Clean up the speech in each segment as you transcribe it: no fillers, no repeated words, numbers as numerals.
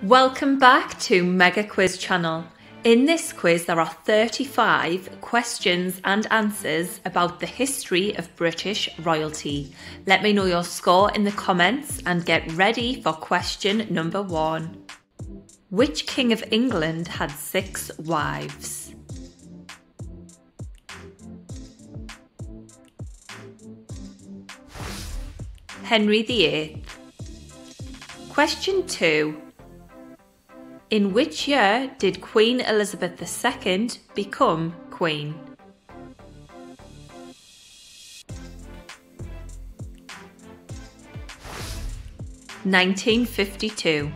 Welcome back to Mega Quiz Channel. In this quiz there are 35 questions and answers about the history of British royalty. Let me know your score in the comments and get ready for question number 1. Which King of England had 6 wives? Henry VIII. Question 2. In which year did Queen Elizabeth II become Queen? (1952).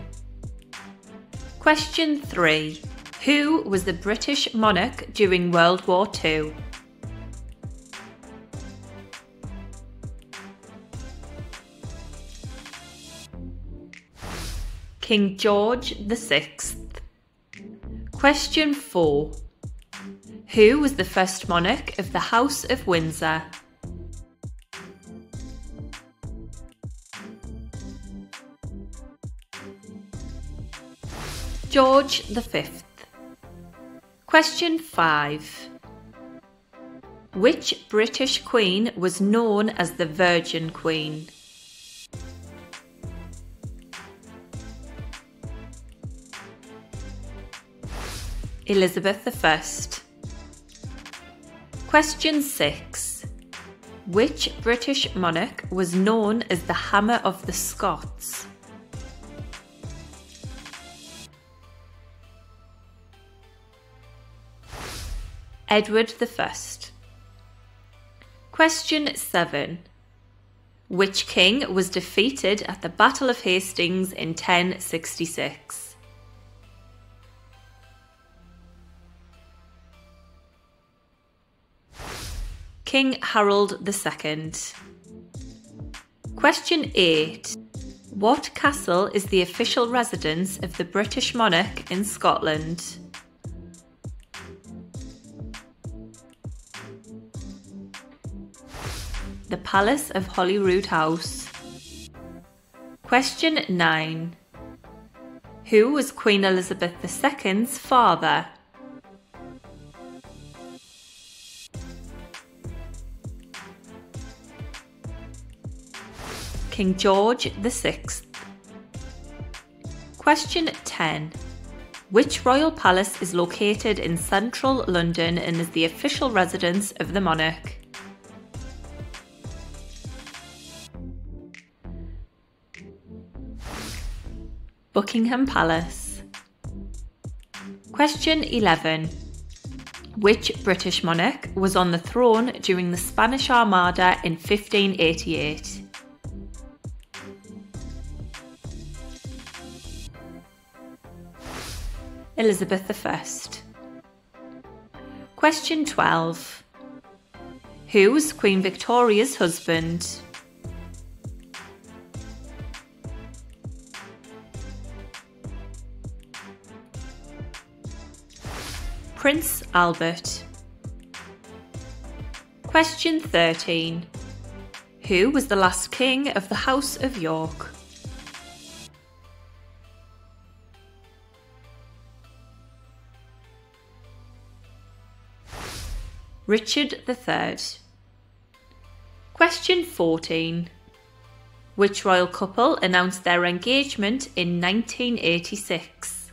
Question 3. Who was the British monarch during World War II? King George VI. Question 4. Who was the first monarch of the House of Windsor? George V. Question 5. Which British Queen was known as the Virgin Queen? Elizabeth I. Question 6. Which British monarch was known as the Hammer of the Scots? Edward I. Question 7. Which king was defeated at the Battle of Hastings in 1066? King Harold II. Question 8. What castle is the official residence of the British monarch in Scotland? The Palace of Holyrood House. Question 9. Who was Queen Elizabeth II's father? King George VI. Question 10. Which royal palace is located in central London and is the official residence of the monarch? Buckingham Palace. Question 11. Which British monarch was on the throne during the Spanish Armada in 1588? Elizabeth I. Question 12. Who was Queen Victoria's husband? Prince Albert. Question 13. Who was the last king of the House of York? Richard III. Question 14. Which royal couple announced their engagement in 1986?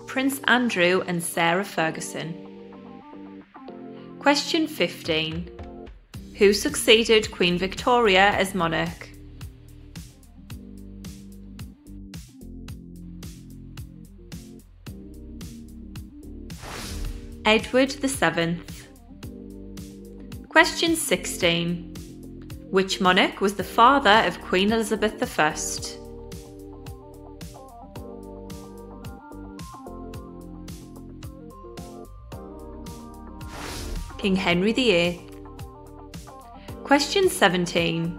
Prince Andrew and Sarah Ferguson. Question 15. Who succeeded Queen Victoria as monarch? Edward VII. Question 16. Which monarch was the father of Queen Elizabeth I? King Henry VIII. Question 17.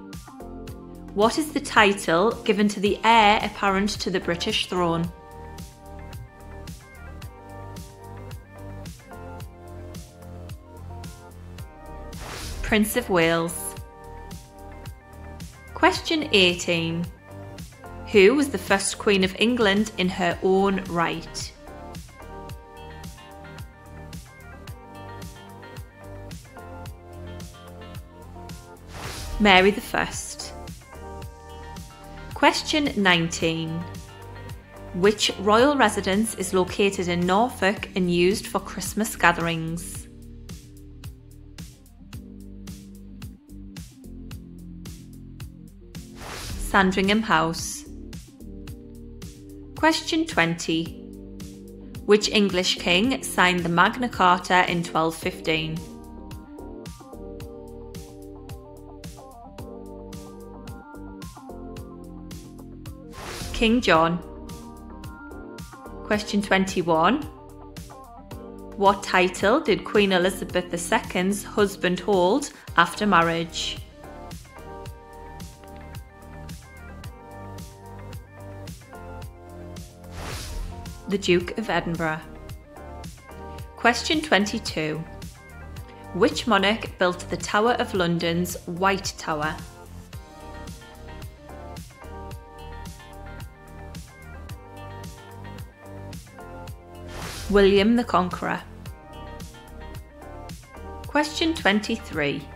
What is the title given to the heir apparent to the British throne? Prince of Wales. Question 18. Who was the first Queen of England in her own right? Mary I. Question 19. Which royal residence is located in Norfolk and used for Christmas gatherings? Sandringham House. Question 20. Which English king signed the Magna Carta in 1215? King John. Question 21. What title did Queen Elizabeth II's husband hold after marriage? The Duke of Edinburgh. Question 22. Which monarch built the Tower of London's White Tower? William the Conqueror. Question 23.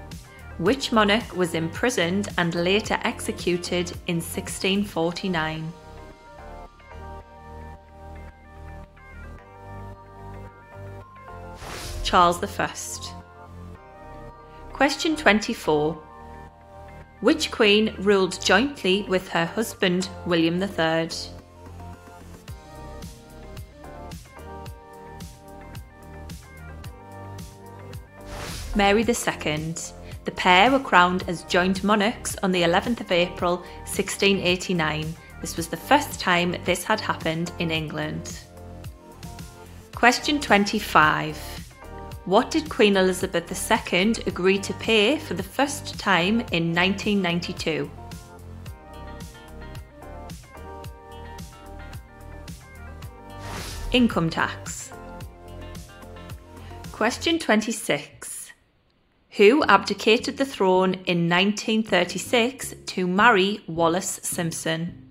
Which monarch was imprisoned and later executed in 1649? Charles I. Question 24. Which queen ruled jointly with her husband William III? Mary II. The pair were crowned as joint monarchs on the 11th of April 1689. This was the first time this had happened in England. Question 25. What did Queen Elizabeth II agree to pay for the first time in 1992? Income tax. Question 26. Who abdicated the throne in 1936 to marry Wallis Simpson?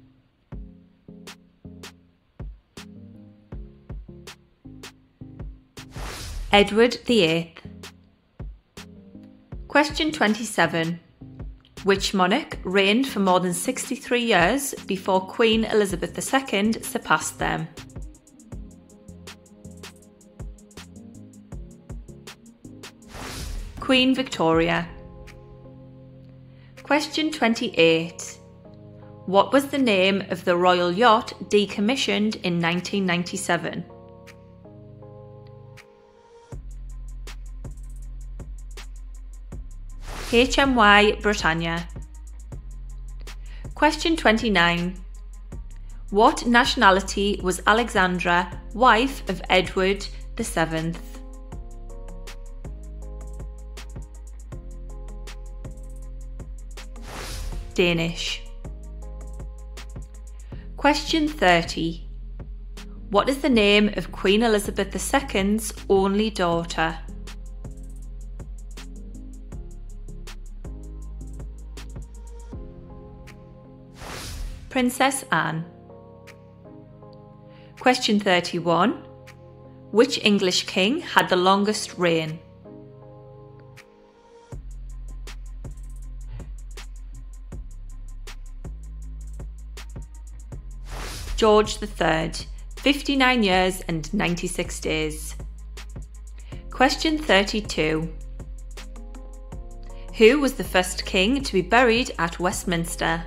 Edward VIII. Question 27. Which monarch reigned for more than 63 years before Queen Elizabeth II surpassed them? Queen Victoria. Question 28. What was the name of the royal yacht decommissioned in 1997? HMY Britannia. Question 29. What nationality was Alexandra, wife of Edward VII? Danish. Question 30. What is the name of Queen Elizabeth II's only daughter? Princess Anne. Question 31. Which English king had the longest reign? George III, 59 years and 96 days. Question 32. Who was the first king to be buried at Westminster?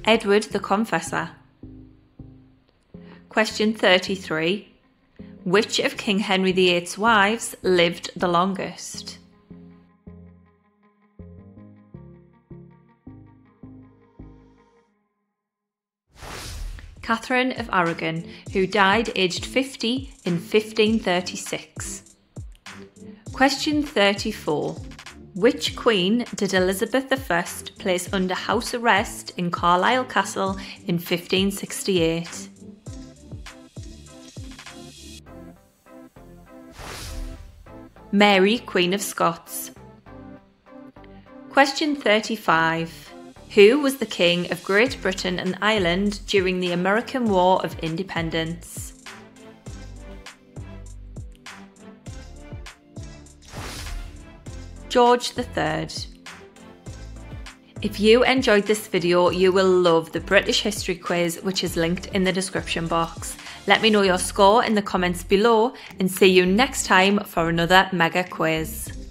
Edward the Confessor. Question 33. Which of King Henry VIII's wives lived the longest? Catherine of Aragon, who died aged 50 in 1536. Question 34. Which queen did Elizabeth I place under house arrest in Carlisle Castle in 1568? Mary, Queen of Scots. Question 35. Who was the King of Great Britain and Ireland during the American War of Independence? George III. If you enjoyed this video, you will love the British History quiz, which is linked in the description box. Let me know your score in the comments below and see you next time for another mega quiz.